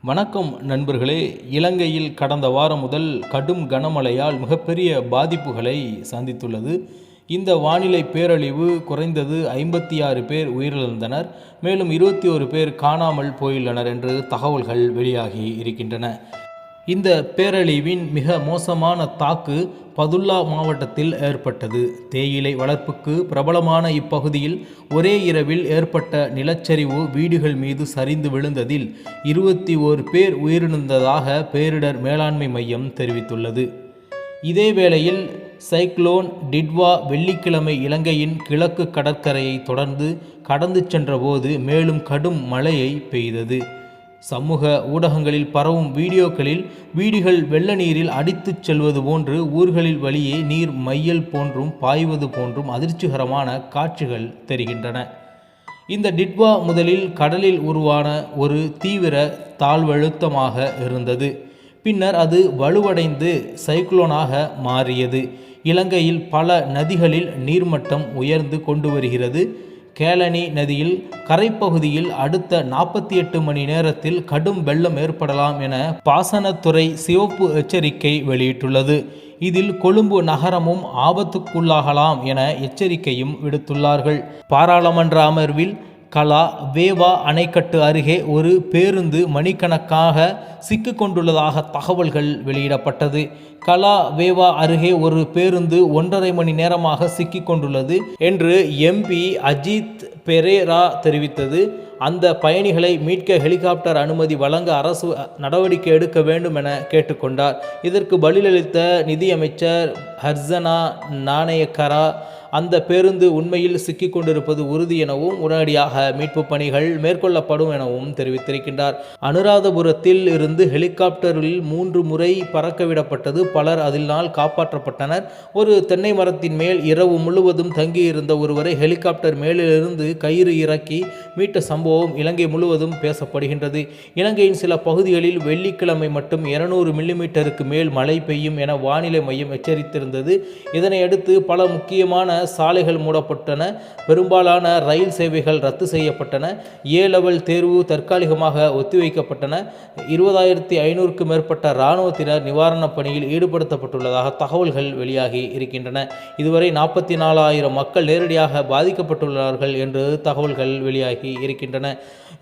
வணக்கம் நண்பர்களே. இலங்கையில் கடந்த வாரம் முதல் கடும் கனமழையால் மிகப்பெரிய பாதிப்புகளை சந்தித்துள்ளது. இந்த வானிலை பேரழிவு குறைந்தது 56 பேர் உயிரிழந்தனர், மேலும் 21 பேர் காணாமல் போயுள்ளனர் என்று தகவல்கள் வெளியாகி இருக்கின்றன. இந்த பேரழிவின் மிக மோசமான தாக்கு பதுல்லா மாவட்டத்தில் ஏற்பட்டது. தேயிலை வளர்ப்புக்கு பிரபலமான இப்பகுதியில் ஒரே இரவில் ஏற்பட்ட நிலச்சரிவு வீடுகள் மீது சரிந்து விழுந்ததில் 21 பேர் உயிரிழந்ததாக பேரிடர் மேலாண்மை மையம் தெரிவித்துள்ளது. இதேவேளையில் சைக்ளோன் டிட்வா வெள்ளிக்கிழமை இலங்கையின் கிழக்கு கடற்கரையை தொடர்ந்து கடந்து சென்றபோது மேலும் கடும் மழையை பெய்தது. சமூக ஊடகங்களில் பரவும் வீடியோக்களில் வீடுகள் வெள்ள நீரில் அடித்துச் செல்வது போன்று ஊர்களில் வழியே நீர் மையல் போன்றும் பாய்வது போன்றும் அதிர்ச்சிகரமான காட்சிகள் தெரிகின்றன. இந்த டிட்வா முதலில் கடலில் உருவான ஒரு தீவிர தாழ்வழுத்தமாக இருந்தது. பின்னர் அது வலுவடைந்து சைக்ளோனாக மாறியது. இலங்கையில் பல நதிகளில் நீர்மட்டம் உயர்ந்து கொண்டு வருகிறது. கேலனி நதியில் கரைப்பகுதியில் அடுத்த 48 மணி நேரத்தில் கடும் வெள்ளம் ஏற்படலாம் என பாசனத்துறை சிவப்பு எச்சரிக்கை வெளியிட்டுள்ளது. இதில் கொழும்பு நகரமும் ஆபத்துக்குள்ளாகலாம் என எச்சரிக்கையும் விடுத்துள்ளார்கள். பாராளுமன்ற அமர்வில் கலா வேவா அணைக்கட்டு அருகே ஒரு பேருந்து மணிக்கணக்காக சிக்கிக்கொண்டுள்ளதாக தகவல்கள் வெளியிடப்பட்டது. கலா வேவா அருகே ஒரு பேருந்து 1.5 மணி நேரமாக சிக்கிக்கொண்டுள்ளது என்று எம்பி அஜித் பெரேரா தெரிவித்தது. அந்த பயணிகளை மீட்க ஹெலிகாப்டர் அனுமதி வழங்க அரசு நடவடிக்கை எடுக்க வேண்டும் என கேட்டுக்கொண்டார். இதற்கு பதிலளித்த நிதியமைச்சர் ஹர்சனா நாணயக்கரா அந்த பேருந்து உண்மையில் சிக்கிக் கொண்டிருப்பது உறுதி எனவும் உடனடியாக மீட்பு பணிகள் மேற்கொள்ளப்படும் எனவும் தெரிவித்திருக்கின்றார். அனுராதபுரத்தில் இருந்து ஹெலிகாப்டரில் 3 முறை பறக்கவிடப்பட்டது. பலர் அதில் காப்பாற்றப்பட்டனர். ஒரு தென்னை மரத்தின் மேல் இரவு முழுவதும் தங்கியிருந்த ஒருவரை ஹெலிகாப்டர் மேலிருந்து கயிறு இறக்கி மீட்ட சம்பவம் இலங்கை முழுவதும் பேசப்படுகின்றது. இலங்கையின் சில பகுதிகளில் வெள்ளிக்கிழமை மட்டும் 200 மில்லிமீட்டருக்கு மேல் மழை பெய்யும் என வானிலை மையம் எச்சரித்திருந்தது. இதனையடுத்து பல முக்கியமான சாலைகள் மூடப்பட்டன. பெரும்பாலான ரயில் சேவைகள் ரத்து செய்யப்பட்டன. A-லெவல் தேர்வு தற்காலிகமாக ஒத்திவைக்கப்பட்டன. 20,500க்கும் மேற்பட்ட இராணுவத்தினர் நிவாரணப் பணியில் ஈடுபடுத்தப்பட்டுள்ளதாக தகவல்கள் வெளியாகி இருக்கின்றன. இதுவரை 44,000 மக்கள் நேரடியாக பாதிக்கப்பட்டுள்ளார்கள் என்று தகவல்கள் வெளியாகி இருக்கின்றன.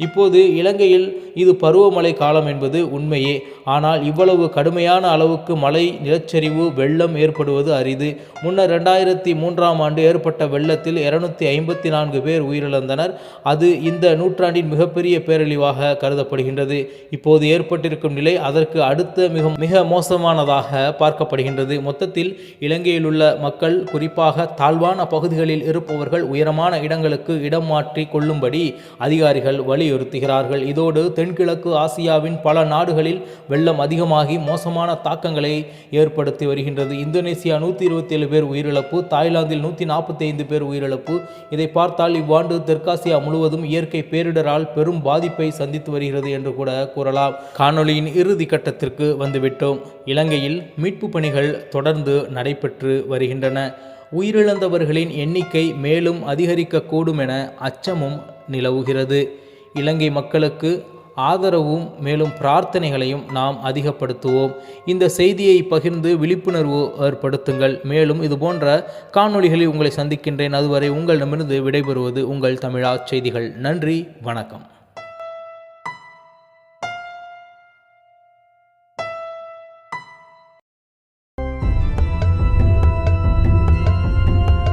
இப்போது இலங்கையில் இது பருவமழை காலம் என்பது உண்மையே. ஆனால் இவ்வளவு கடுமையான அளவுக்கு மழை, நிலச்சரிவு, வெள்ளம் ஏற்படுவது அரிது. முன்னர் 2003ஆம் ஆண்டு ஏற்பட்ட வெள்ளத்தில் 254 பேர் உயிரிழந்தனர். அது இந்த நூற்றாண்டின் மிகப்பெரிய பேரழிவாக கருதப்படுகின்றது. இப்போது ஏற்பட்டிருக்கும் நிலை அதற்கு அடுத்த மிக மோசமானதாக பார்க்கப்படுகின்றது. மொத்தத்தில் இலங்கையில் உள்ள மக்கள், குறிப்பாக தாழ்வான பகுதிகளில் இருப்பவர்கள் உயரமான இடங்களுக்கு இடம் மாற்றி கொள்ளும்படி அதிகாரிகள் வலியுறுத்துகிறார்கள். இதோடு தென்கிழக்கு ஆசியாவின் பல நாடுகளில் வெள்ளம் அதிகமாகி மோசமான தாக்கங்களை ஏற்படுத்தி வருகின்றது. இந்தோனேசியா 127 பேர் உயிரிழப்பு, தாய்லாந்தில் 145 பேர் உயிரிழப்பு. இதை பார்த்தால் இவ்வாண்டு தெற்காசியா முழுவதும் இயற்கை பேரிடரால் பெரும் பாதிப்பை சந்தித்து வருகிறது என்று கூட கூறலாம். காணொலியின் இறுதி கட்டத்திற்கு வந்துவிட்டோம். இலங்கையில் மீட்பு பணிகள் தொடர்ந்து நடைபெற்று வருகின்றன. உயிரிழந்தவர்களின் எண்ணிக்கை மேலும் அதிகரிக்கக்கூடும் என அச்சமும் நிலவுகிறது. இலங்கை மக்களுக்கு ஆதரவும் மேலும் பிரார்த்தனைகளையும் நாம் அதிகப்படுத்துவோம். இந்த செய்தியை பகிர்ந்து விழிப்புணர்வு ஏற்படுத்துங்கள். மேலும் இதுபோன்ற காணொளிகளில் உங்களை சந்திக்கின்றேன். அதுவரை உங்களிடமிருந்து விடைபெறுவது உங்கள் தமிழா செய்திகள். நன்றி, வணக்கம்.